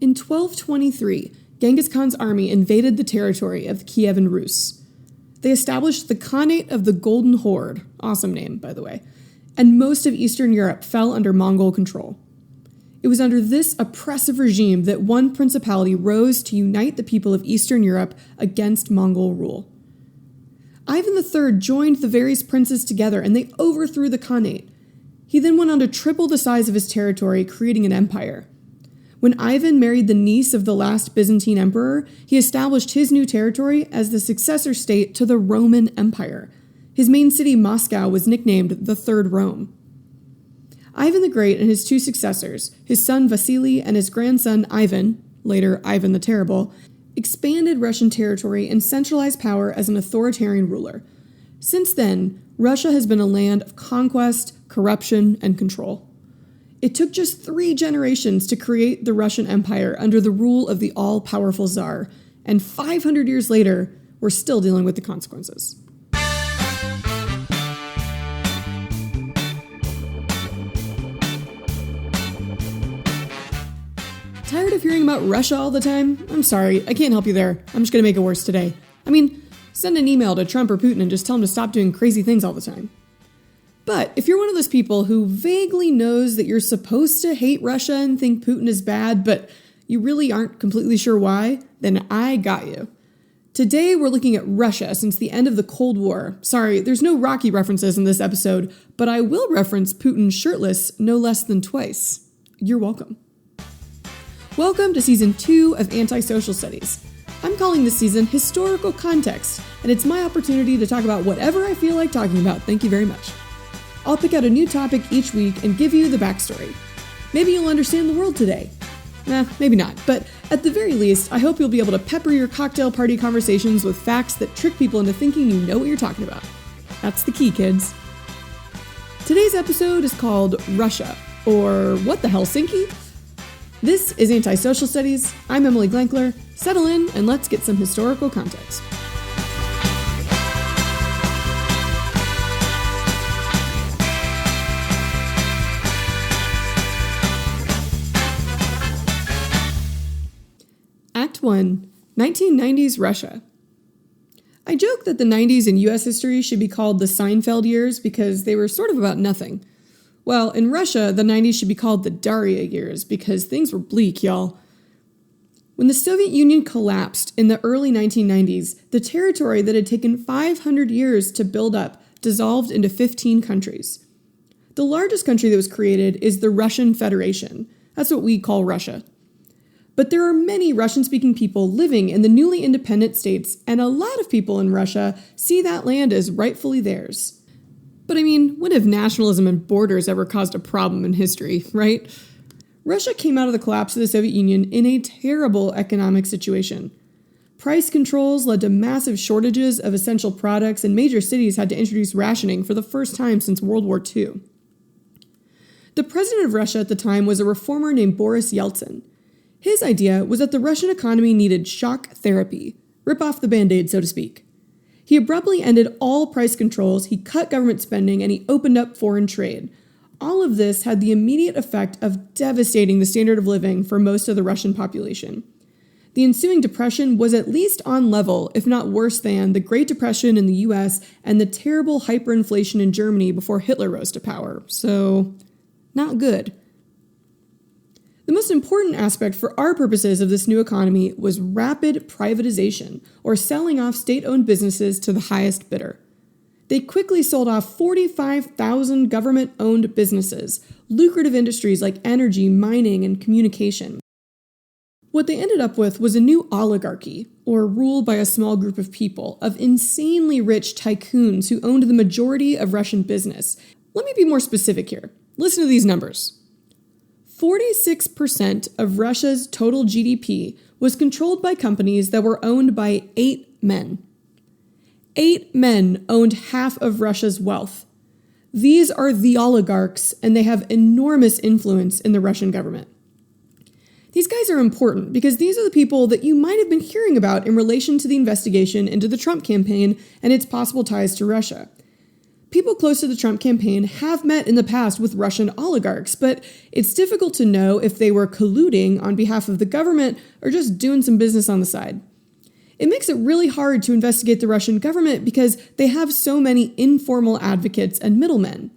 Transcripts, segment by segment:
In 1223, Genghis Khan's army invaded the territory of the Kievan Rus. They established the Khanate of the Golden Horde, awesome name, by the way, and most of Eastern Europe fell under Mongol control. It was under this oppressive regime that one principality rose to unite the people of Eastern Europe against Mongol rule. Ivan III joined the various princes together and they overthrew the Khanate. He then went on to triple the size of his territory, creating an empire. When Ivan married the niece of the last Byzantine emperor, he established his new territory as the successor state to the Roman Empire. His main city, Moscow, was nicknamed the Third Rome. Ivan the Great and his two successors, his son Vasily and his grandson Ivan, later Ivan the Terrible, expanded Russian territory and centralized power as an authoritarian ruler. Since then, Russia has been a land of conquest, corruption, and control. It took just 3 generations to create the Russian Empire under the rule of the all-powerful Tsar, and 500 years later, we're still dealing with the consequences. Tired of hearing about Russia all the time? I'm sorry, I can't help you there. I'm just gonna make it worse today. Send an email to Trump or Putin and just tell them to stop doing crazy things all the time. But if you're one of those people who vaguely knows that you're supposed to hate Russia and think Putin is bad, but you really aren't completely sure why, then I got you. Today we're looking at Russia since the end of the Cold War. Sorry, there's no Rocky references in this episode, but I will reference Putin shirtless no less than twice. You're welcome. Welcome to Season 2 of Anti-Social Studies. I'm calling this season Historical Context, and it's my opportunity to talk about whatever I feel like talking about. Thank you very much. I'll pick out a new topic each week and give you the backstory. Maybe you'll understand the world today. Maybe not, but at the very least, I hope you'll be able to pepper your cocktail party conversations with facts that trick people into thinking you know what you're talking about. That's the key, kids. Today's episode is called Russia, or What the Helsinki? This is Anti-Social Studies. I'm Emily Glankler. Settle in and let's get some historical context. Act 1, 1990s Russia. I joke that the 90s in US history should be called the Seinfeld years because they were sort of about nothing. Well, in Russia, the 90s should be called the Daria years because things were bleak, y'all. When the Soviet Union collapsed in the early 1990s, the territory that had taken 500 years to build up dissolved into 15 countries. The largest country that was created is the Russian Federation. That's what we call Russia. But there are many Russian-speaking people living in the newly independent states, and a lot of people in Russia see that land as rightfully theirs. But when have nationalism and borders ever caused a problem in history, right? Russia came out of the collapse of the Soviet Union in a terrible economic situation. Price controls led to massive shortages of essential products, and major cities had to introduce rationing for the first time since World War II. The president of Russia at the time was a reformer named Boris Yeltsin. His idea was that the Russian economy needed shock therapy, rip off the Band-Aid, so to speak. He abruptly ended all price controls, he cut government spending, and he opened up foreign trade. All of this had the immediate effect of devastating the standard of living for most of the Russian population. The ensuing depression was at least on level, if not worse than, the Great Depression in the US and the terrible hyperinflation in Germany before Hitler rose to power. So, not good. The most important aspect for our purposes of this new economy was rapid privatization, or selling off state-owned businesses to the highest bidder. They quickly sold off 45,000 government-owned businesses, lucrative industries like energy, mining, and communication. What they ended up with was a new oligarchy, or rule by a small group of people, of insanely rich tycoons who owned the majority of Russian business. Let me be more specific here. Listen to these numbers. 46% of Russia's total GDP was controlled by companies that were owned by 8 men. 8 men owned half of Russia's wealth. These are the oligarchs, and they have enormous influence in the Russian government. These guys are important because these are the people that you might have been hearing about in relation to the investigation into the Trump campaign and its possible ties to Russia. people close to the Trump campaign have met in the past with Russian oligarchs, but it's difficult to know if they were colluding on behalf of the government or just doing some business on the side. It makes it really hard to investigate the Russian government because they have so many informal advocates and middlemen.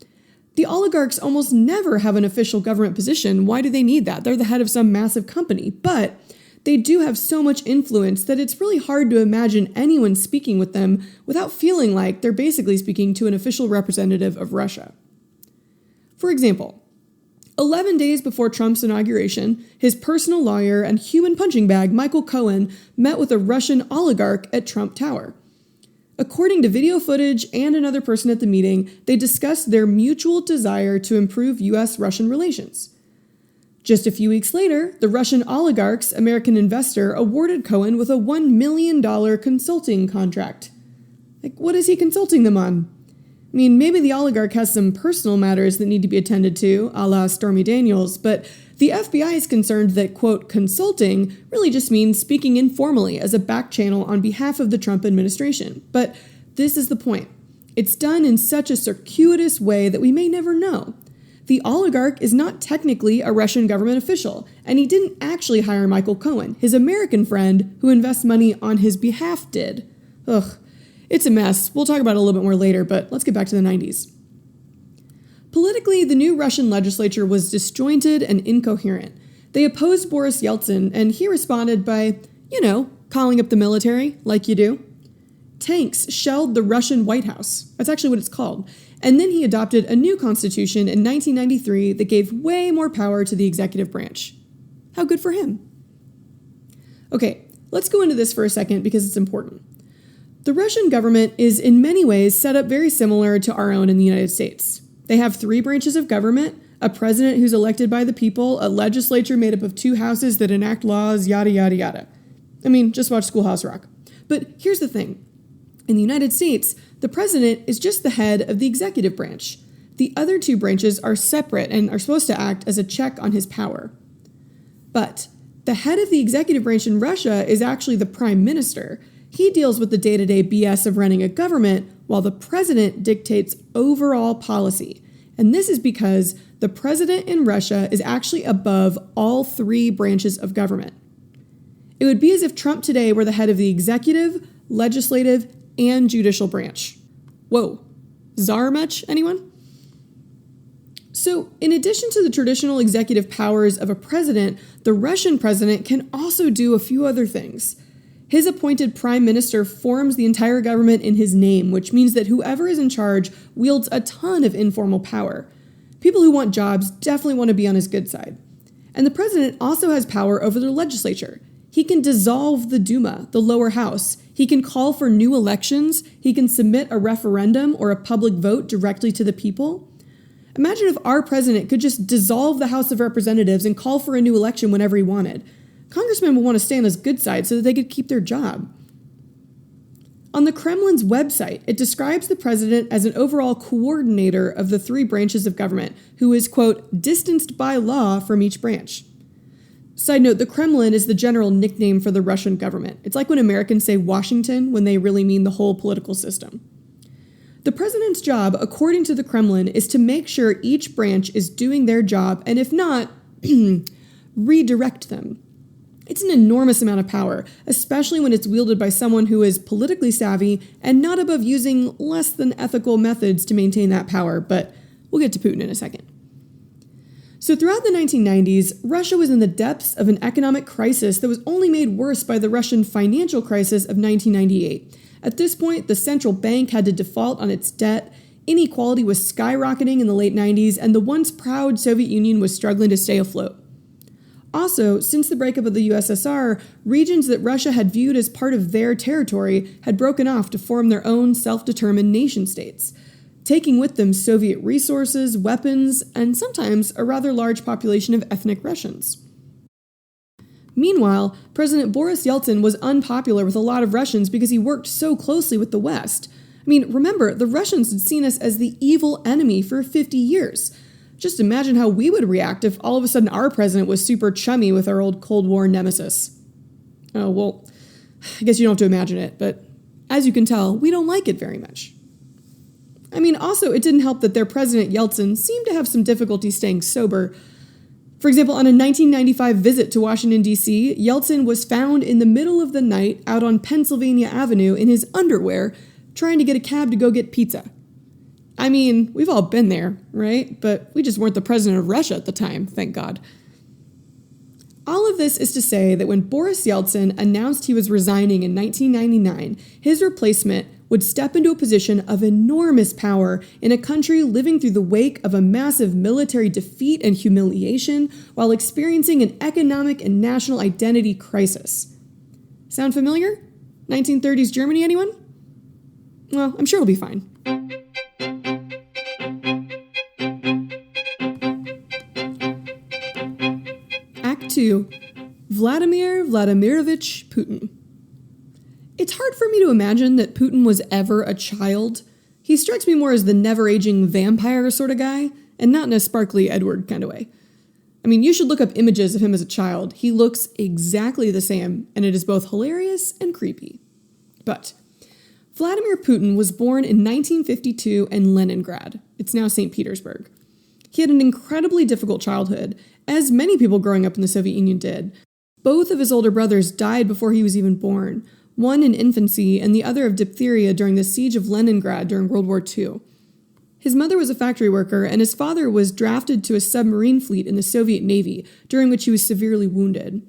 The oligarchs almost never have an official government position. Why do they need that? They're the head of some massive company, but they do have so much influence that it's really hard to imagine anyone speaking with them without feeling like they're basically speaking to an official representative of Russia. For example, 11 days before Trump's inauguration, his personal lawyer and human punching bag, Michael Cohen, met with a Russian oligarch at Trump Tower. According to video footage and another person at the meeting, they discussed their mutual desire to improve U.S.-Russian relations. Just a few weeks later, the Russian oligarch's American investor awarded Cohen with a $1 million consulting contract. What is he consulting them on? I mean, maybe the oligarch has some personal matters that need to be attended to, a la Stormy Daniels, but the FBI is concerned that, quote, consulting really just means speaking informally as a back channel on behalf of the Trump administration. But this is the point. It's done in such a circuitous way that we may never know. The oligarch is not technically a Russian government official, and he didn't actually hire Michael Cohen. His American friend, who invests money on his behalf, did. Ugh. It's a mess. We'll talk about it a little bit more later, but let's get back to the 90s. Politically, the new Russian legislature was disjointed and incoherent. They opposed Boris Yeltsin, and he responded by, calling up the military, like you do. Tanks shelled the Russian White House. That's actually what it's called. And then he adopted a new constitution in 1993 that gave way more power to the executive branch. How good for him. Okay, let's go into this for a second because it's important. The Russian government is in many ways set up very similar to our own in the United States. They have 3 branches of government, a president who's elected by the people, a legislature made up of 2 houses that enact laws, yada, yada, yada. I mean, just watch Schoolhouse Rock. But here's the thing. In the United States, the president is just the head of the executive branch. The other 2 branches are separate and are supposed to act as a check on his power. But the head of the executive branch in Russia is actually the prime minister. He deals with the day-to-day BS of running a government, while the president dictates overall policy. And this is because the president in Russia is actually above all 3 branches of government. It would be as if Trump today were the head of the executive, legislative, and judicial branch. Whoa. Czar much, anyone? So, in addition to the traditional executive powers of a president, the Russian president can also do a few other things. His appointed prime minister forms the entire government in his name, which means that whoever is in charge wields a ton of informal power. People who want jobs definitely want to be on his good side. And the president also has power over the legislature. He can dissolve the Duma, the lower house. He can call for new elections. He can submit a referendum or a public vote directly to the people. Imagine if our president could just dissolve the House of Representatives and call for a new election whenever he wanted. Congressmen would want to stay on his good side so that they could keep their job. On the Kremlin's website, it describes the president as an overall coordinator of the 3 branches of government, who is, quote, distanced by law from each branch. Side note, the Kremlin is the general nickname for the Russian government. It's like when Americans say Washington when they really mean the whole political system. The president's job, according to the Kremlin, is to make sure each branch is doing their job, and if not, redirect them. It's an enormous amount of power, especially when it's wielded by someone who is politically savvy and not above using less than ethical methods to maintain that power, but we'll get to Putin in a second. So throughout the 1990s, Russia was in the depths of an economic crisis that was only made worse by the Russian financial crisis of 1998. At this point, the central bank had to default on its debt, inequality was skyrocketing in the late 90s, and the once proud Soviet Union was struggling to stay afloat. Also, since the breakup of the USSR, regions that Russia had viewed as part of their territory had broken off to form their own self-determined nation-states, taking with them Soviet resources, weapons, and sometimes a rather large population of ethnic Russians. Meanwhile, President Boris Yeltsin was unpopular with a lot of Russians because he worked so closely with the West. I mean, remember, the Russians had seen us as the evil enemy for 50 years. Just imagine how we would react if all of a sudden our president was super chummy with our old Cold War nemesis. Oh, well, I guess you don't have to imagine it, but as you can tell, we don't like it very much. Also, it didn't help that their president, Yeltsin, seemed to have some difficulty staying sober. For example, on a 1995 visit to Washington, D.C., Yeltsin was found in the middle of the night out on Pennsylvania Avenue in his underwear, trying to get a cab to go get pizza. We've all been there, right? But we just weren't the president of Russia at the time, thank God. All of this is to say that when Boris Yeltsin announced he was resigning in 1999, his replacement would step into a position of enormous power in a country living through the wake of a massive military defeat and humiliation while experiencing an economic and national identity crisis. Sound familiar? 1930s Germany, anyone? Well, I'm sure it'll be fine. Act 2. Vladimir Vladimirovich Putin. It's hard for me to imagine that Putin was ever a child. He strikes me more as the never-aging vampire sort of guy, and not in a sparkly Edward kind of way. You should look up images of him as a child. He looks exactly the same, and it is both hilarious and creepy. But Vladimir Putin was born in 1952 in Leningrad. It's now St. Petersburg. He had an incredibly difficult childhood, as many people growing up in the Soviet Union did. Both of his older brothers died before he was even born, one in infancy and the other of diphtheria during the siege of Leningrad during World War II. His mother was a factory worker, and his father was drafted to a submarine fleet in the Soviet Navy, during which he was severely wounded.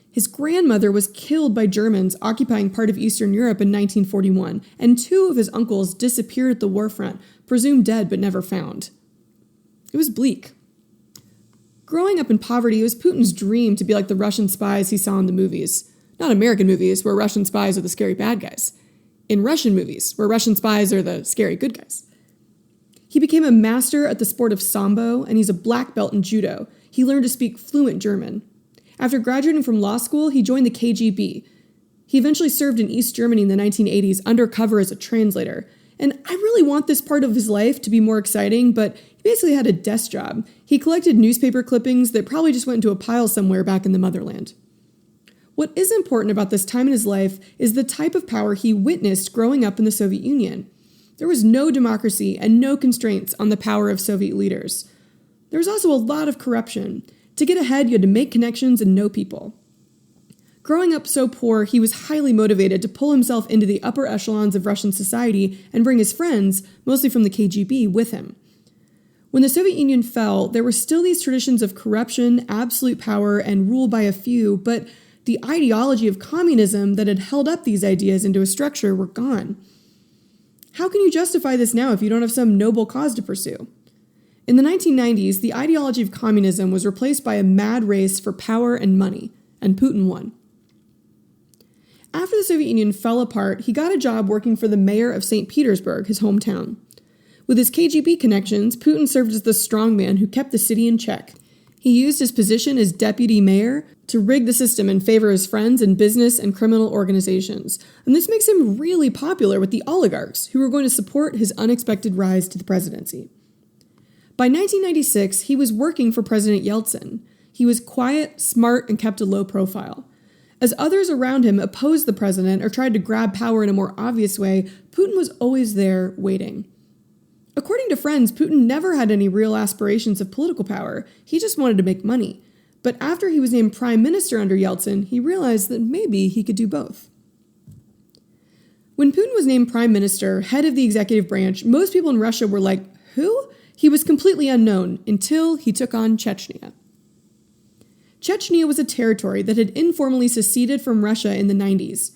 His grandmother was killed by Germans occupying part of Eastern Europe in 1941, and two of his uncles disappeared at the war front, presumed dead but never found. It was bleak. Growing up in poverty, it was Putin's dream to be like the Russian spies he saw in the movies. Not American movies, where Russian spies are the scary bad guys. In Russian movies, where Russian spies are the scary good guys. He became a master at the sport of Sambo, and he's a black belt in judo. He learned to speak fluent German. After graduating from law school, he joined the KGB. He eventually served in East Germany in the 1980s, undercover as a translator. And I really want this part of his life to be more exciting, but he basically had a desk job. He collected newspaper clippings that probably just went into a pile somewhere back in the motherland. What is important about this time in his life is the type of power he witnessed growing up in the Soviet Union. There was no democracy and no constraints on the power of Soviet leaders. There was also a lot of corruption. To get ahead, you had to make connections and know people. Growing up so poor, he was highly motivated to pull himself into the upper echelons of Russian society and bring his friends, mostly from the KGB, with him. When the Soviet Union fell, there were still these traditions of corruption, absolute power, and rule by a few, but the ideology of communism that had held up these ideas into a structure were gone. How can you justify this now if you don't have some noble cause to pursue? In the 1990s, the ideology of communism was replaced by a mad race for power and money, and Putin won. After the Soviet Union fell apart, he got a job working for the mayor of St. Petersburg, his hometown. With his KGB connections, Putin served as the strongman who kept the city in check. He used his position as deputy mayor to rig the system in favor of his friends in business and criminal organizations. And this makes him really popular with the oligarchs who were going to support his unexpected rise to the presidency. By 1996, he was working for President Yeltsin. He was quiet, smart, and kept a low profile. As others around him opposed the president or tried to grab power in a more obvious way, Putin was always there waiting. According to friends, Putin never had any real aspirations of political power. He just wanted to make money. But after he was named prime minister under Yeltsin, he realized that maybe he could do both. When Putin was named prime minister, head of the executive branch, most people in Russia were like, who? He was completely unknown until he took on Chechnya. Chechnya was a territory that had informally seceded from Russia in the 90s.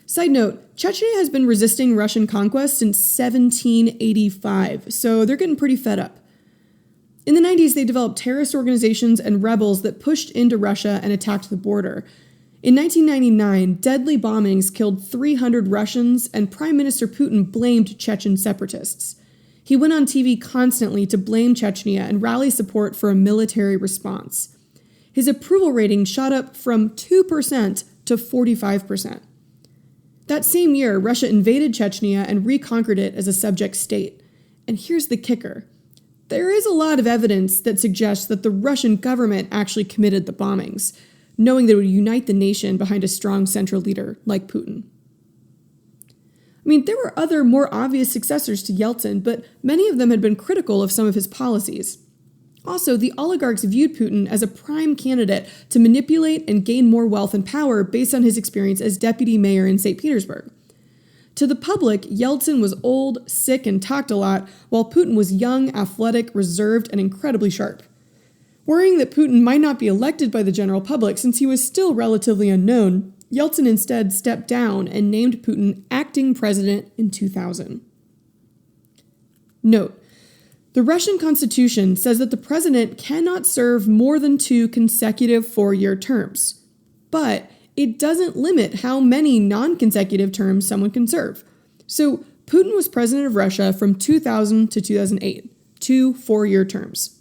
Side note, Chechnya has been resisting Russian conquest since 1785, so they're getting pretty fed up. In the 90s, they developed terrorist organizations and rebels that pushed into Russia and attacked the border. In 1999, deadly bombings killed 300 Russians, and Prime Minister Putin blamed Chechen separatists. He went on TV constantly to blame Chechnya and rally support for a military response. His approval rating shot up from 2% to 45%. That same year, Russia invaded Chechnya and reconquered it as a subject state. And here's the kicker. There is a lot of evidence that suggests that the Russian government actually committed the bombings, knowing that it would unite the nation behind a strong central leader like Putin. I mean, there were other more obvious successors to Yeltsin, but many of them had been critical of some of his policies. Also, the oligarchs viewed Putin as a prime candidate to manipulate and gain more wealth and power based on his experience as deputy mayor in St. Petersburg. To the public, Yeltsin was old, sick, and talked a lot, while Putin was young, athletic, reserved, and incredibly sharp. Worrying that Putin might not be elected by the general public since he was still relatively unknown, Yeltsin instead stepped down and named Putin acting president in 2000. Note: the Russian constitution says that the president cannot serve more than 2 consecutive 4-year terms, but it doesn't limit how many non-consecutive terms someone can serve. So Putin was president of Russia from 2000 to 2008, 2 4-year terms.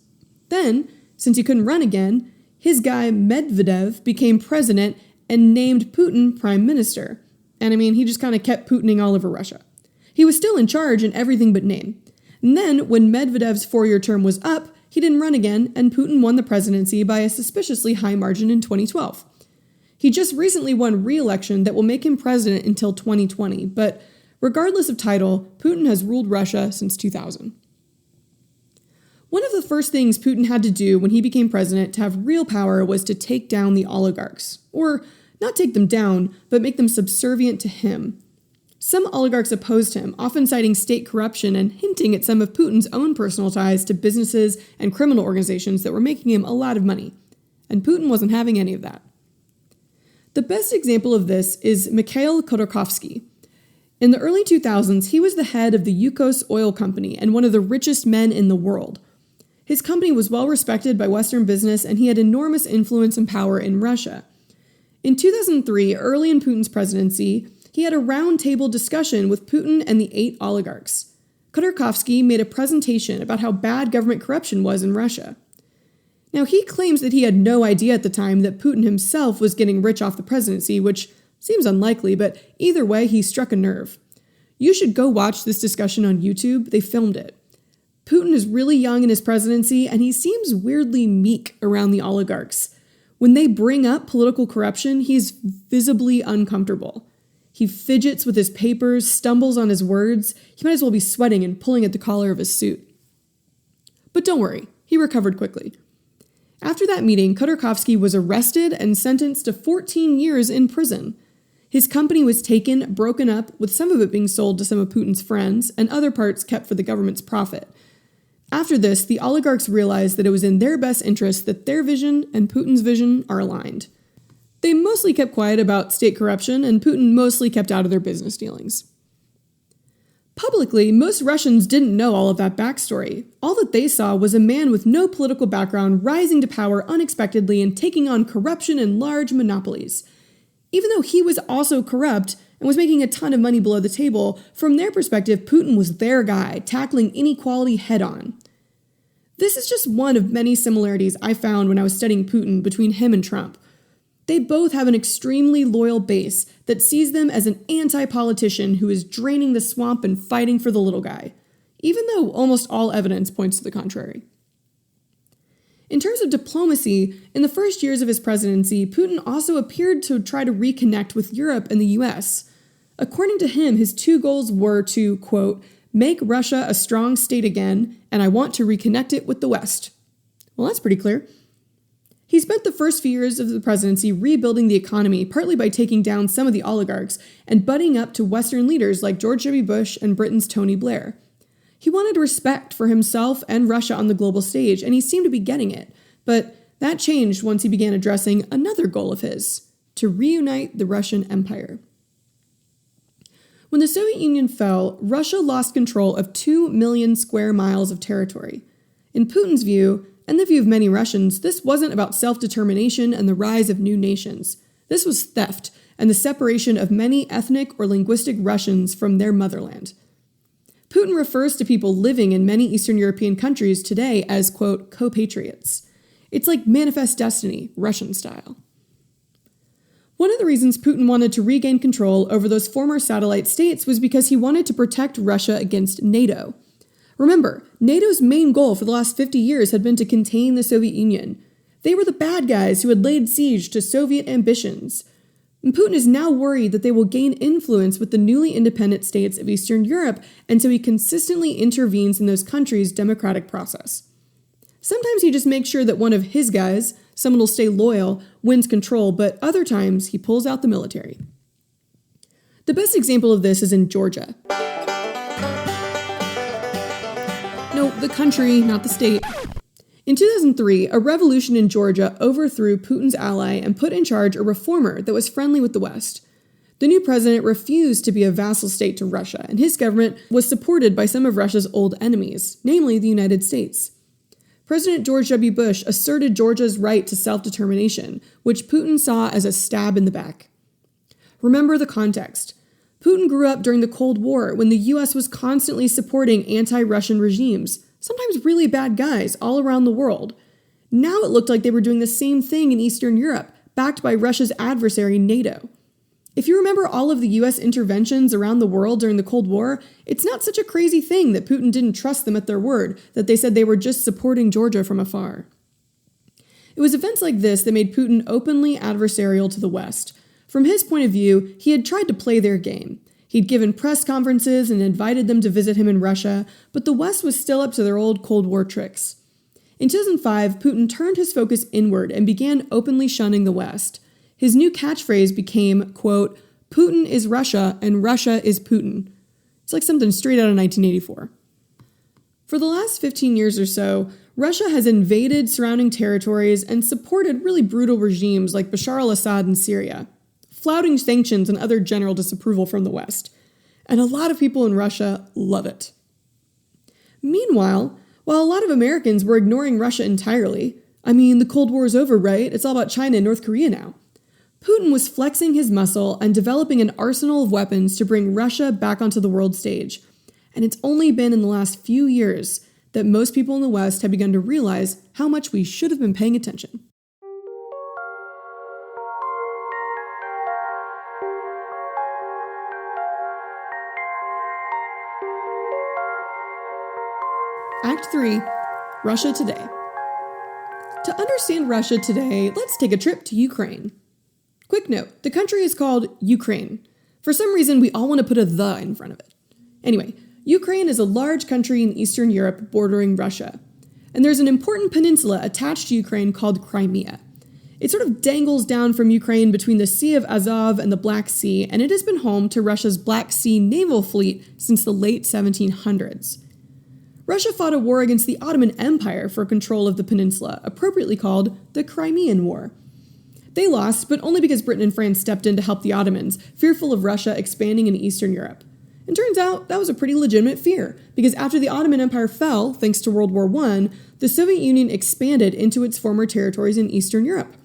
Then, since he couldn't run again, his guy Medvedev became president and named Putin prime minister. And I mean, he just kind of kept Putining all over Russia. He was still in charge in everything but name. And then, when Medvedev's 4-year term was up, he didn't run again, and Putin won the presidency by a suspiciously high margin in 2012. He just recently won re-election that will make him president until 2020, but regardless of title, Putin has ruled Russia since 2000. One of the first things Putin had to do when he became president to have real power was to take down the oligarchs. Or, not take them down, but make them subservient to him. Some oligarchs opposed him, often citing state corruption and hinting at some of Putin's own personal ties to businesses and criminal organizations that were making him a lot of money. And Putin wasn't having any of that. The best example of this is Mikhail Khodorkovsky. In the early 2000s, he was the head of the Yukos oil company and one of the richest men in the world. His company was well respected by Western business, and he had enormous influence and power in Russia. In 2003, early in Putin's presidency, he had a round-table discussion with Putin and the 8 oligarchs. Khodorkovsky made a presentation about how bad government corruption was in Russia. Now, he claims that he had no idea at the time that Putin himself was getting rich off the presidency, which seems unlikely, but either way, he struck a nerve. You should go watch this discussion on YouTube. They filmed it. Putin is really young in his presidency, and he seems weirdly meek around the oligarchs. When they bring up political corruption, he's visibly uncomfortable. He fidgets with his papers, stumbles on his words. He might as well be sweating and pulling at the collar of his suit. But don't worry, he recovered quickly. After that meeting, Khodorkovsky was arrested and sentenced to 14 years in prison. His company was taken, broken up, with some of it being sold to some of Putin's friends, and other parts kept for the government's profit. After this, the oligarchs realized that it was in their best interest that their vision and Putin's vision are aligned. They mostly kept quiet about state corruption, and Putin mostly kept out of their business dealings. Publicly, most Russians didn't know all of that backstory. All that they saw was a man with no political background rising to power unexpectedly and taking on corruption and large monopolies. Even though he was also corrupt and was making a ton of money below the table, from their perspective, Putin was their guy, tackling inequality head-on. This is just one of many similarities I found when I was studying Putin between him and Trump. They both have an extremely loyal base that sees them as an anti-politician who is draining the swamp and fighting for the little guy, even though almost all evidence points to the contrary. In terms of diplomacy, in the first years of his presidency, Putin also appeared to try to reconnect with Europe and the US. According to him, his 2 goals were to, quote, make Russia a strong state again, and I want to reconnect it with the West. Well, that's pretty clear. He spent the first few years of the presidency rebuilding the economy, partly by taking down some of the oligarchs and butting up to Western leaders like George W. Bush and Britain's Tony Blair. He wanted respect for himself and Russia on the global stage, and he seemed to be getting it. But that changed once he began addressing another goal of his, to reunite the Russian Empire. When the Soviet Union fell, Russia lost control of 2 million square miles of territory. In Putin's view, and the view of many Russians, this wasn't about self-determination and the rise of new nations. This was theft and the separation of many ethnic or linguistic Russians from their motherland. Putin refers to people living in many Eastern European countries today as, quote, co-patriots. It's like manifest destiny, Russian style. One of the reasons Putin wanted to regain control over those former satellite states was because he wanted to protect Russia against NATO. Remember, NATO's main goal for the last 50 years had been to contain the Soviet Union. They were the bad guys who had laid siege to Soviet ambitions. And Putin is now worried that they will gain influence with the newly independent states of Eastern Europe, and so he consistently intervenes in those countries' democratic process. Sometimes he just makes sure that one of his guys, someone will stay loyal, wins control, but other times he pulls out the military. The best example of this is in Georgia. No, the country, not the state. In 2003, a revolution in Georgia overthrew Putin's ally and put in charge a reformer that was friendly with the West. The new president refused to be a vassal state to Russia, and his government was supported by some of Russia's old enemies, namely the United States. President George W. Bush asserted Georgia's right to self-determination, which Putin saw as a stab in the back. Remember the context. Putin grew up during the Cold War when the U.S. was constantly supporting anti-Russian regimes, sometimes really bad guys, all around the world. Now it looked like they were doing the same thing in Eastern Europe, backed by Russia's adversary, NATO. If you remember all of the U.S. interventions around the world during the Cold War, it's not such a crazy thing that Putin didn't trust them at their word, that they said they were just supporting Georgia from afar. It was events like this that made Putin openly adversarial to the West. From his point of view, he had tried to play their game. He'd given press conferences and invited them to visit him in Russia, but the West was still up to their old Cold War tricks. In 2005, Putin turned his focus inward and began openly shunning the West. His new catchphrase became, quote, "Putin is Russia and Russia is Putin." It's like something straight out of 1984. For the last 15 years or so, Russia has invaded surrounding territories and supported really brutal regimes like Bashar al-Assad in Syria, flouting sanctions and other general disapproval from the West. And a lot of people in Russia love it. Meanwhile, while a lot of Americans were ignoring Russia entirely, the Cold War is over, right? It's all about China and North Korea now. Putin was flexing his muscle and developing an arsenal of weapons to bring Russia back onto the world stage. And it's only been in the last few years that most people in the West have begun to realize how much we should have been paying attention. Act 3, Russia Today. To understand Russia today, let's take a trip to Ukraine. Quick note, the country is called Ukraine. For some reason, we all want to put a "the" in front of it. Anyway, Ukraine is a large country in Eastern Europe bordering Russia. And there's an important peninsula attached to Ukraine called Crimea. It sort of dangles down from Ukraine between the Sea of Azov and the Black Sea, and it has been home to Russia's Black Sea naval fleet since the late 1700s. Russia fought a war against the Ottoman Empire for control of the peninsula, appropriately called the Crimean War. They lost, but only because Britain and France stepped in to help the Ottomans, fearful of Russia expanding in Eastern Europe. And turns out that was a pretty legitimate fear, because after the Ottoman Empire fell, thanks to World War I, the Soviet Union expanded into its former territories in Eastern Europe.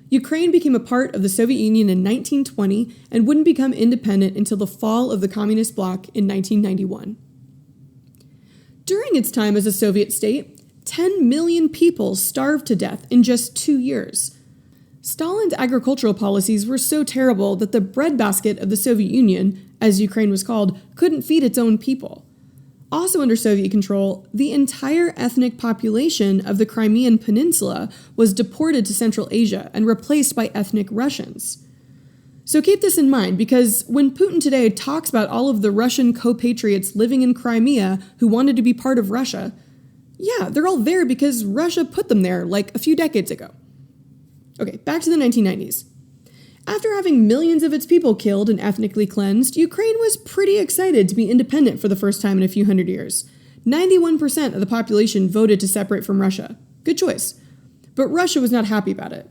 Ukraine became a part of the Soviet Union in 1920 and wouldn't become independent until the fall of the communist bloc in 1991. During its time as a Soviet state, 10 million people starved to death in just 2 years. Stalin's agricultural policies were so terrible that the breadbasket of the Soviet Union, as Ukraine was called, couldn't feed its own people. Also under Soviet control, the entire ethnic population of the Crimean Peninsula was deported to Central Asia and replaced by ethnic Russians. So keep this in mind, because when Putin today talks about all of the Russian compatriots living in Crimea who wanted to be part of Russia, yeah, they're all there because Russia put them there like a few decades ago. Okay, back to the 1990s. After having millions of its people killed and ethnically cleansed, Ukraine was pretty excited to be independent for the first time in a few hundred years. 91% of the population voted to separate from Russia. Good choice. But Russia was not happy about it.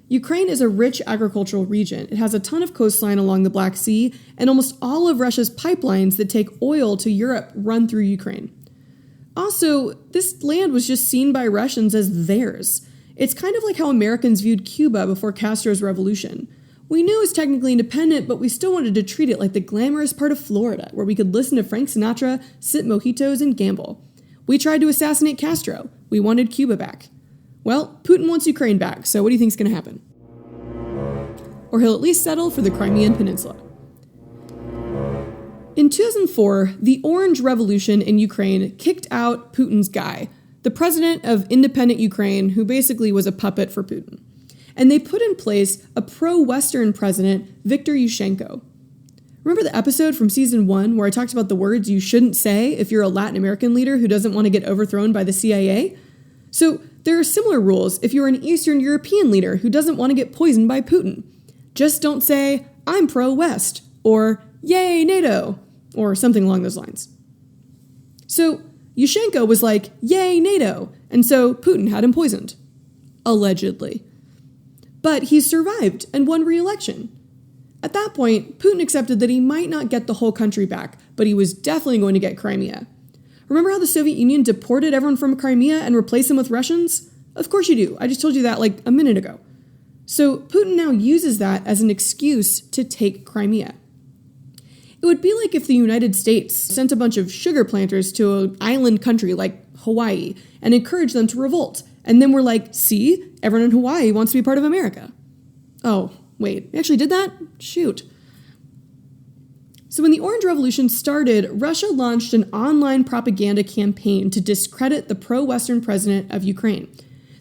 Ukraine is a rich agricultural region. It has a ton of coastline along the Black Sea, and almost all of Russia's pipelines that take oil to Europe run through Ukraine. Also, this land was just seen by Russians as theirs. It's kind of like how Americans viewed Cuba before Castro's revolution. We knew it was technically independent, but we still wanted to treat it like the glamorous part of Florida, where we could listen to Frank Sinatra, sip mojitos, and gamble. We tried to assassinate Castro. We wanted Cuba back. Well, Putin wants Ukraine back, so what do you think's going to happen? Or he'll at least settle for the Crimean Peninsula. In 2004, the Orange Revolution in Ukraine kicked out Putin's guy, the president of independent Ukraine, who basically was a puppet for Putin. and they put in place a pro-Western president, Viktor Yushchenko. Remember the episode from season 1 where I talked about the words you shouldn't say if you're a Latin American leader who doesn't want to get overthrown by the CIA? So there are similar rules if you're an Eastern European leader who doesn't want to get poisoned by Putin. Just don't say, I'm pro-West, or yay NATO, or something along those lines. So Yushchenko was like, yay NATO, and so Putin had him poisoned. Allegedly. But he survived and won re-election. At that point, Putin accepted that he might not get the whole country back, but he was definitely going to get Crimea. Remember how the Soviet Union deported everyone from Crimea and replaced them with Russians? Of course you do. I just told you that like a minute ago. So Putin now uses that as an excuse to take Crimea. It would be like if the United States sent a bunch of sugar planters to an island country like Hawaii and encouraged them to revolt. And then we're like, see, everyone in Hawaii wants to be part of America. Oh, wait, we actually did that? Shoot. So when the Orange Revolution started, Russia launched an online propaganda campaign to discredit the pro-Western president of Ukraine.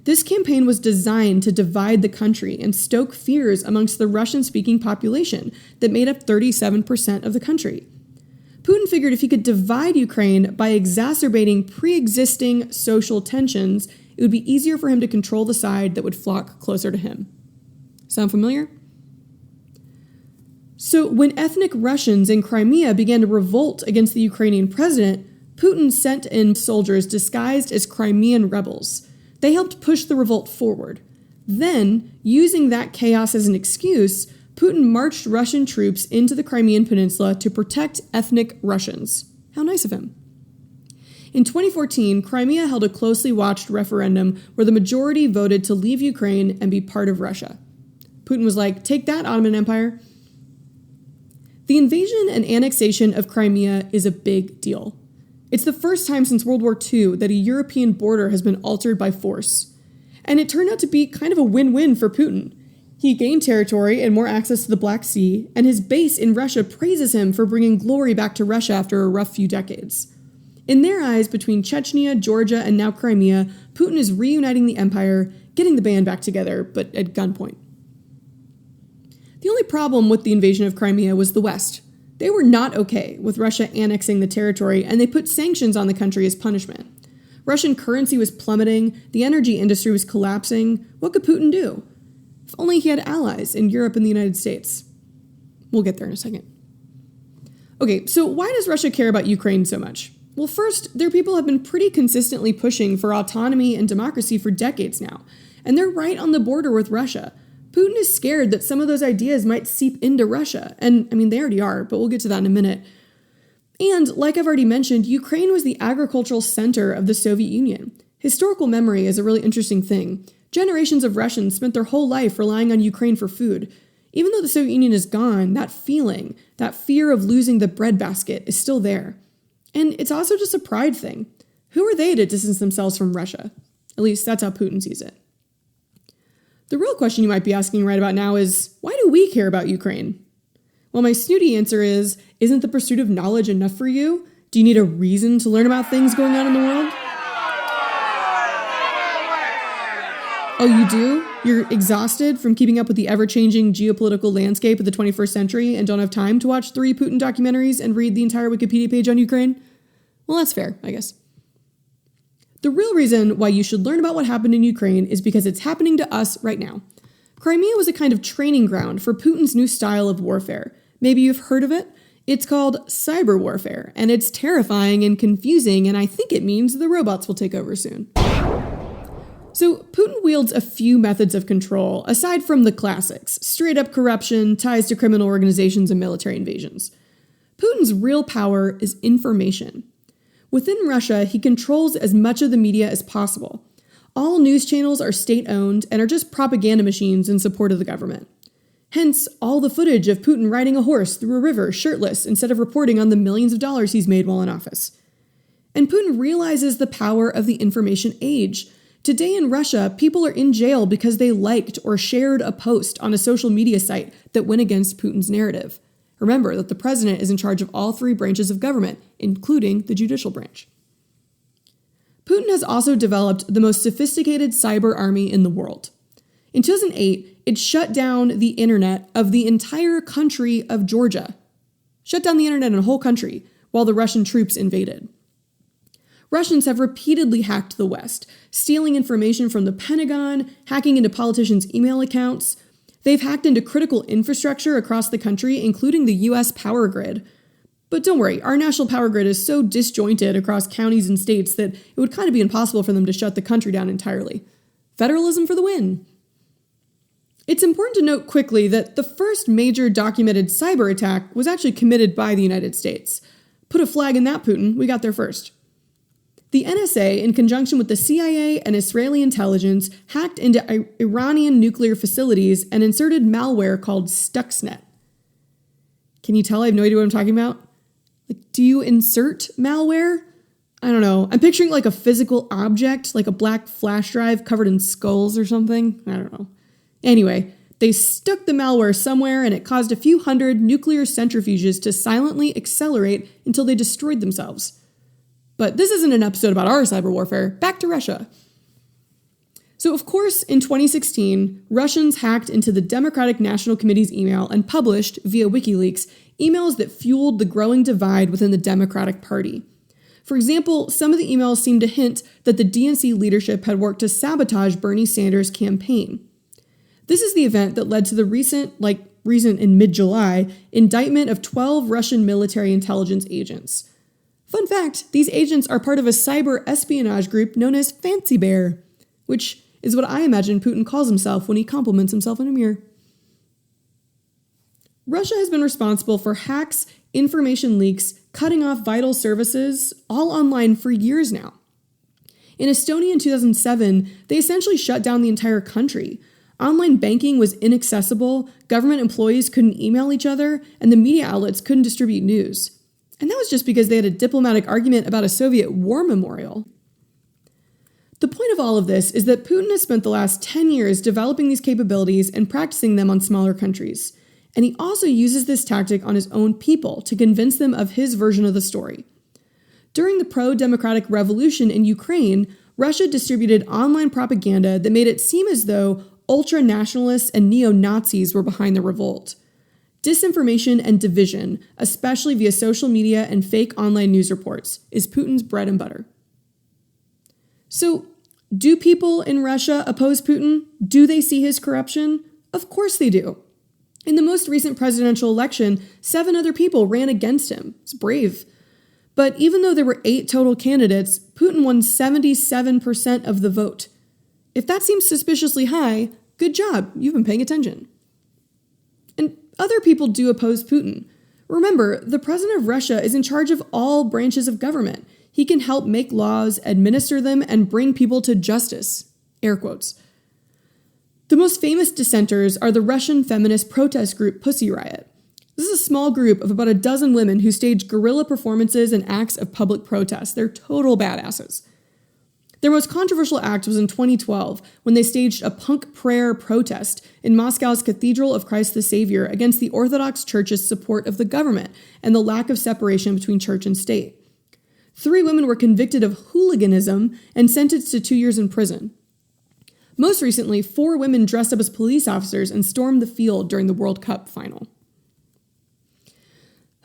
This campaign was designed to divide the country and stoke fears amongst the Russian-speaking population that made up 37% of the country. Putin figured if he could divide Ukraine by exacerbating pre-existing social tensions, it would be easier for him to control the side that would flock closer to him. Sound familiar? So when ethnic Russians in Crimea began to revolt against the Ukrainian president, Putin sent in soldiers disguised as Crimean rebels. They helped push the revolt forward. Then, using that chaos as an excuse, Putin marched Russian troops into the Crimean Peninsula to protect ethnic Russians. How nice of him. In 2014, Crimea held a closely watched referendum where the majority voted to leave Ukraine and be part of Russia. Putin was like, take that, Ottoman Empire. The invasion and annexation of Crimea is a big deal. It's the first time since World War II that a European border has been altered by force. And it turned out to be kind of a win-win for Putin. He gained territory and more access to the Black Sea, and his base in Russia praises him for bringing glory back to Russia after a rough few decades. In their eyes, between Chechnya, Georgia, and now Crimea, Putin is reuniting the empire, getting the band back together, but at gunpoint. The only problem with the invasion of Crimea was the West. They were not okay with Russia annexing the territory, and they put sanctions on the country as punishment. Russian currency was plummeting, the energy industry was collapsing. What could Putin do? If only he had allies in Europe and the United States. We'll get there in a second. Okay, so why does Russia care about Ukraine so much? Well, first, their people have been pretty consistently pushing for autonomy and democracy for decades now, and they're right on the border with Russia. Putin is scared that some of those ideas might seep into Russia, and they already are, but we'll get to that in a minute. And, like I've already mentioned, Ukraine was the agricultural center of the Soviet Union. Historical memory is a really interesting thing. Generations of Russians spent their whole life relying on Ukraine for food. Even though the Soviet Union is gone, that feeling, that fear of losing the breadbasket is still there. And it's also just a pride thing. Who are they to distance themselves from Russia? At least that's how Putin sees it. The real question you might be asking right about now is, why do we care about Ukraine? Well, my snooty answer is, isn't the pursuit of knowledge enough for you? Do you need a reason to learn about things going on in the world? Oh, you do? You're exhausted from keeping up with the ever-changing geopolitical landscape of the 21st century and don't have time to watch 3 Putin documentaries and read the entire Wikipedia page on Ukraine? Well, that's fair, I guess. The real reason why you should learn about what happened in Ukraine is because it's happening to us right now. Crimea was a kind of training ground for Putin's new style of warfare. Maybe you've heard of it. It's called cyber warfare, and it's terrifying and confusing, and I think it means the robots will take over soon. So Putin wields a few methods of control, aside from the classics, straight-up corruption, ties to criminal organizations, and military invasions. Putin's real power is information. Within Russia, he controls as much of the media as possible. All news channels are state-owned and are just propaganda machines in support of the government. Hence, all the footage of Putin riding a horse through a river shirtless instead of reporting on the millions of dollars he's made while in office. And Putin realizes the power of the information age. Today in Russia, people are in jail because they liked or shared a post on a social media site that went against Putin's narrative. Remember that the president is in charge of all 3 branches of government, including the judicial branch. Putin has also developed the most sophisticated cyber army in the world. In 2008, it shut down the internet of the entire country of Georgia. Shut down the internet in a whole country while the Russian troops invaded. Russians have repeatedly hacked the West, stealing information from the Pentagon, hacking into politicians' email accounts. They've hacked into critical infrastructure across the country, including the U.S. power grid. But don't worry, our national power grid is so disjointed across counties and states that it would kind of be impossible for them to shut the country down entirely. Federalism for the win. It's important to note quickly that the first major documented cyber attack was actually committed by the United States. Put a flag in that, Putin. We got there first. The NSA, in conjunction with the CIA and Israeli intelligence, hacked into Iranian nuclear facilities and inserted malware called Stuxnet. Can you tell I have no idea what I'm talking about? Do you insert malware? I don't know. I'm picturing like a physical object, like a black flash drive covered in skulls or something. I don't know. Anyway, they stuck the malware somewhere and it caused a few hundred nuclear centrifuges to silently accelerate until they destroyed themselves. But this isn't an episode about our cyber warfare. Back to Russia. So, of course, in 2016, Russians hacked into the Democratic National Committee's email and published, via WikiLeaks, emails that fueled the growing divide within the Democratic Party. For example, some of the emails seemed to hint that the DNC leadership had worked to sabotage Bernie Sanders' campaign. This is the event that led to the recent in mid-July, indictment of 12 Russian military intelligence agents. Fun fact, these agents are part of a cyber espionage group known as Fancy Bear, which is what I imagine Putin calls himself when he compliments himself in a mirror. Russia has been responsible for hacks, information leaks, cutting off vital services, all online for years now. In Estonia in 2007, they essentially shut down the entire country. Online banking was inaccessible, government employees couldn't email each other, and the media outlets couldn't distribute news. And that was just because they had a diplomatic argument about a Soviet war memorial. The point of all of this is that Putin has spent the last 10 years developing these capabilities and practicing them on smaller countries. And he also uses this tactic on his own people to convince them of his version of the story. During the pro-democratic revolution in Ukraine, Russia distributed online propaganda that made it seem as though ultra-nationalists and neo-Nazis were behind the revolt. Disinformation and division, especially via social media and fake online news reports, is Putin's bread and butter. So, do people in Russia oppose Putin? Do they see his corruption? Of course they do. In the most recent presidential election, 7 other people ran against him. It's brave. But even though there were 8 total candidates, Putin won 77% of the vote. If that seems suspiciously high, good job, you've been paying attention. And other people do oppose Putin. Remember, the president of Russia is in charge of all branches of government. He can help make laws, administer them, and bring people to justice. Air quotes. The most famous dissenters are the Russian feminist protest group Pussy Riot. This is a small group of about a dozen women who stage guerrilla performances and acts of public protest. They're total badasses. Their most controversial act was in 2012 when they staged a punk prayer protest in Moscow's Cathedral of Christ the Savior against the Orthodox Church's support of the government and the lack of separation between church and state. 3 women were convicted of hooliganism and sentenced to 2 years in prison. Most recently, 4 women dressed up as police officers and stormed the field during the World Cup final.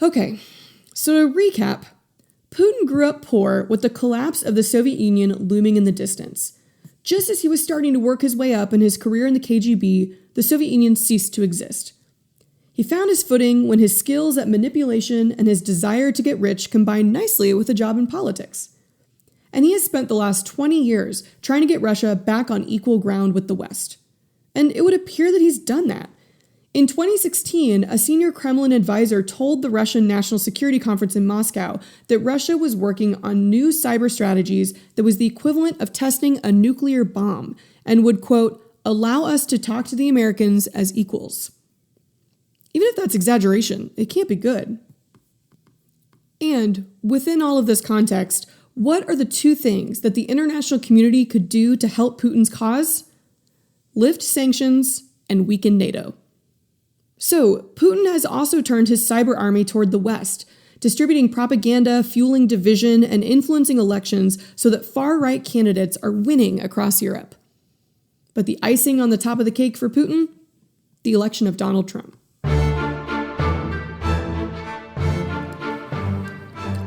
Okay, so to recap, Putin grew up poor with the collapse of the Soviet Union looming in the distance. Just as he was starting to work his way up in his career in the KGB, the Soviet Union ceased to exist. He found his footing when his skills at manipulation and his desire to get rich combined nicely with a job in politics. And he has spent the last 20 years trying to get Russia back on equal ground with the West. And it would appear that he's done that. In 2016, a senior Kremlin advisor told the Russian National Security Conference in Moscow that Russia was working on new cyber strategies that was the equivalent of testing a nuclear bomb and would, quote, allow us to talk to the Americans as equals. Even if that's exaggeration, it can't be good. And within all of this context, what are the 2 things that the international community could do to help Putin's cause? Lift sanctions and weaken NATO. So, Putin has also turned his cyber army toward the West, distributing propaganda, fueling division, and influencing elections so that far-right candidates are winning across Europe. But the icing on the top of the cake for Putin? The election of Donald Trump.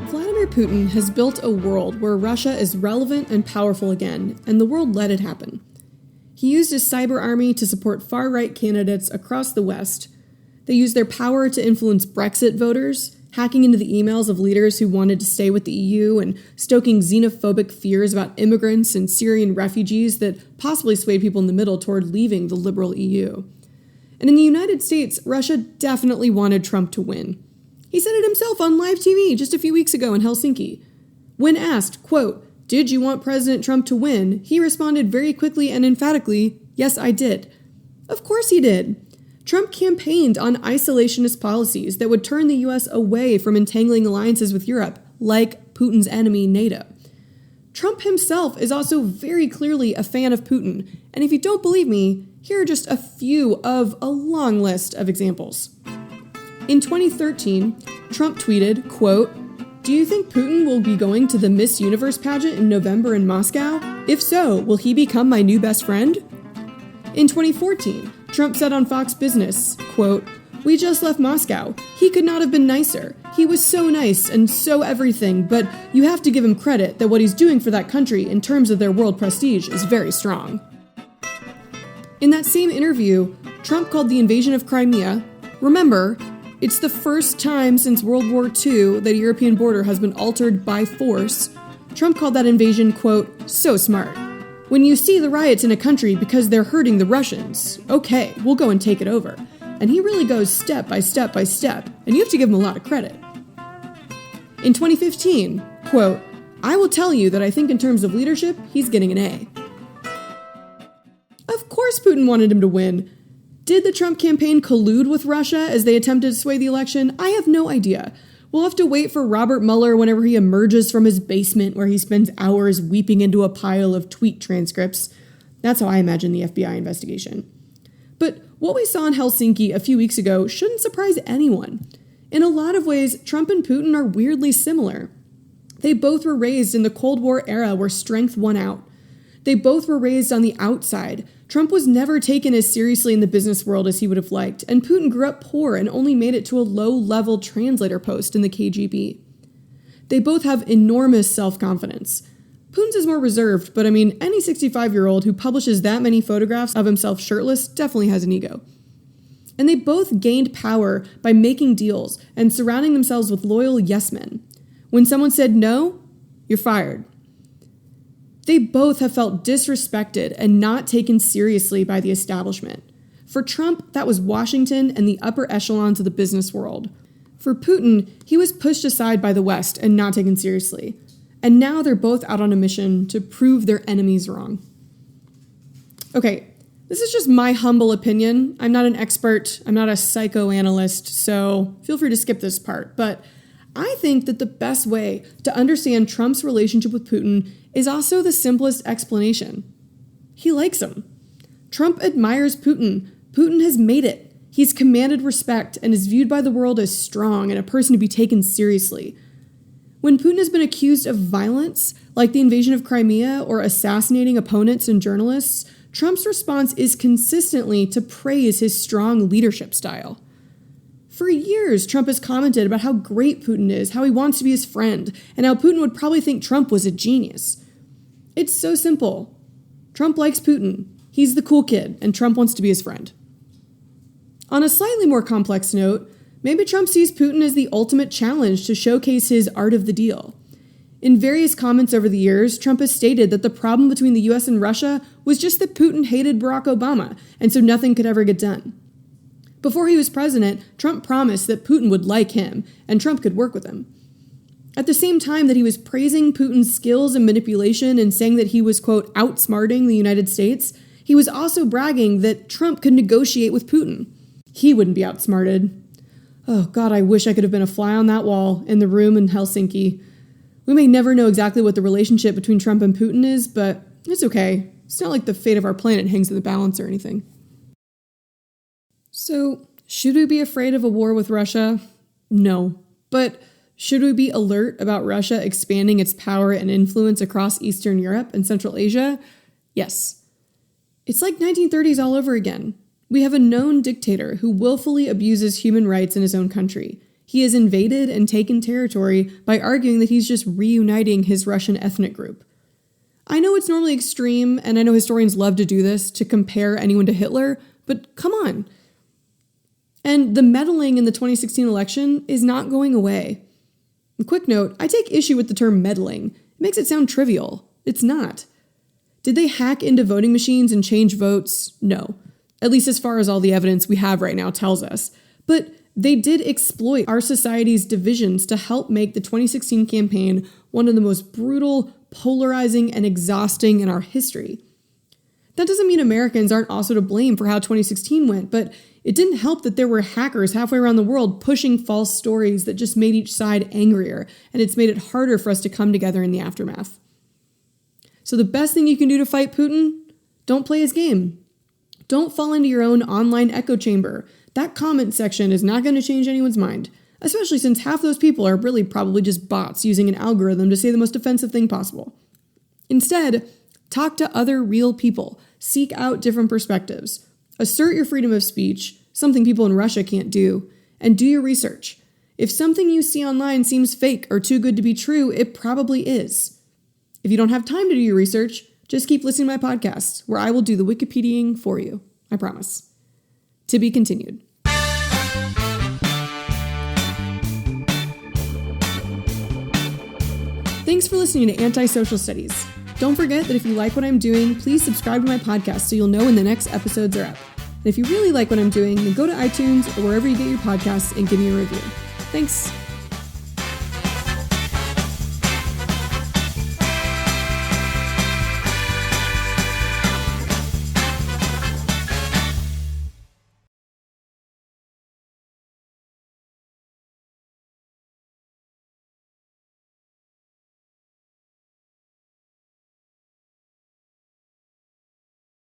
Vladimir Putin has built a world where Russia is relevant and powerful again, and the world let it happen. He used his cyber army to support far-right candidates across the West. They used their power to influence Brexit voters, hacking into the emails of leaders who wanted to stay with the EU and stoking xenophobic fears about immigrants and Syrian refugees that possibly swayed people in the middle toward leaving the liberal EU. And in the United States, Russia definitely wanted Trump to win. He said it himself on live TV just a few weeks ago in Helsinki. When asked, quote, "Did you want President Trump to win?" he responded very quickly and emphatically, "Yes, I did." Of course he did. Trump campaigned on isolationist policies that would turn the U.S. away from entangling alliances with Europe, like Putin's enemy, NATO. Trump himself is also very clearly a fan of Putin, and if you don't believe me, here are just a few of a long list of examples. In 2013, Trump tweeted, quote, "Do you think Putin will be going to the Miss Universe pageant in November in Moscow? If so, will he become my new best friend?" In 2014, Trump said on Fox Business, quote, "We just left Moscow. He could not have been nicer. He was so nice and so everything, but you have to give him credit that what he's doing for that country in terms of their world prestige is very strong." In that same interview, Trump called the invasion of Crimea, remember, it's the first time since World War II that a European border has been altered by force. Trump called that invasion, quote, "so smart. When you see the riots in a country because they're hurting the Russians, okay, we'll go and take it over." And he really goes step by step by step, and you have to give him a lot of credit. In 2015, quote, "I will tell you that I think in terms of leadership, he's getting an A." Of course Putin wanted him to win. Did the Trump campaign collude with Russia as they attempted to sway the election? I have no idea. We'll have to wait for Robert Mueller whenever he emerges from his basement where he spends hours weeping into a pile of tweet transcripts. That's how I imagine the FBI investigation. But what we saw in Helsinki a few weeks ago shouldn't surprise anyone. In a lot of ways, Trump and Putin are weirdly similar. They both were raised in the Cold War era where strength won out. They both were raised on the outside. Trump was never taken as seriously in the business world as he would have liked, and Putin grew up poor and only made it to a low-level translator post in the KGB. They both have enormous self-confidence. Putin's is more reserved, but any 65-year-old who publishes that many photographs of himself shirtless definitely has an ego. And they both gained power by making deals and surrounding themselves with loyal yes-men. When someone said no, you're fired. They both have felt disrespected and not taken seriously by the establishment. For Trump, that was Washington and the upper echelons of the business world. For Putin, he was pushed aside by the West and not taken seriously. And now they're both out on a mission to prove their enemies wrong. Okay, this is just my humble opinion. I'm not an expert. I'm not a psychoanalyst, so feel free to skip this part. But I think that the best way to understand Trump's relationship with Putin is also the simplest explanation. He likes him. Trump admires Putin. Putin has made it. He's commanded respect and is viewed by the world as strong and a person to be taken seriously. When Putin has been accused of violence, like the invasion of Crimea or assassinating opponents and journalists, Trump's response is consistently to praise his strong leadership style. For years, Trump has commented about how great Putin is, how he wants to be his friend, and how Putin would probably think Trump was a genius. It's so simple. Trump likes Putin. He's the cool kid, and Trump wants to be his friend. On a slightly more complex note, maybe Trump sees Putin as the ultimate challenge to showcase his art of the deal. In various comments over the years, Trump has stated that the problem between the US and Russia was just that Putin hated Barack Obama, and so nothing could ever get done. Before he was president, Trump promised that Putin would like him, and Trump could work with him. At the same time that he was praising Putin's skills and manipulation and saying that he was, quote, outsmarting the United States, he was also bragging that Trump could negotiate with Putin. He wouldn't be outsmarted. Oh, God, I wish I could have been a fly on that wall in the room in Helsinki. We may never know exactly what the relationship between Trump and Putin is, but it's okay. It's not like the fate of our planet hangs in the balance or anything. So, should we be afraid of a war with Russia? No. But should we be alert about Russia expanding its power and influence across Eastern Europe and Central Asia? Yes. It's like 1930s all over again. We have a known dictator who willfully abuses human rights in his own country. He has invaded and taken territory by arguing that he's just reuniting his Russian ethnic group. I know it's normally extreme, and I know historians love to do this, to compare anyone to Hitler, but come on. And the meddling in the 2016 election is not going away. A quick note, I take issue with the term meddling. It makes it sound trivial. It's not. Did they hack into voting machines and change votes? No. At least as far as all the evidence we have right now tells us. But they did exploit our society's divisions to help make the 2016 campaign one of the most brutal, polarizing, and exhausting in our history. That doesn't mean Americans aren't also to blame for how 2016 went, but it didn't help that there were hackers halfway around the world pushing false stories that just made each side angrier, and it's made it harder for us to come together in the aftermath. So the best thing you can do to fight Putin? Don't play his game. Don't fall into your own online echo chamber. That comment section is not going to change anyone's mind, especially since half those people are really probably just bots using an algorithm to say the most offensive thing possible. Instead, talk to other real people. Seek out different perspectives. Assert your freedom of speech, something people in Russia can't do, and do your research. If something you see online seems fake or too good to be true, it probably is. If you don't have time to do your research, just keep listening to my podcasts, where I will do the Wikipediaing for you. I promise. To be continued. Thanks for listening to Anti-Social Studies. Don't forget that if you like what I'm doing, please subscribe to my podcast so you'll know when the next episodes are up. And if you really like what I'm doing, then go to iTunes or wherever you get your podcasts and give me a review. Thanks.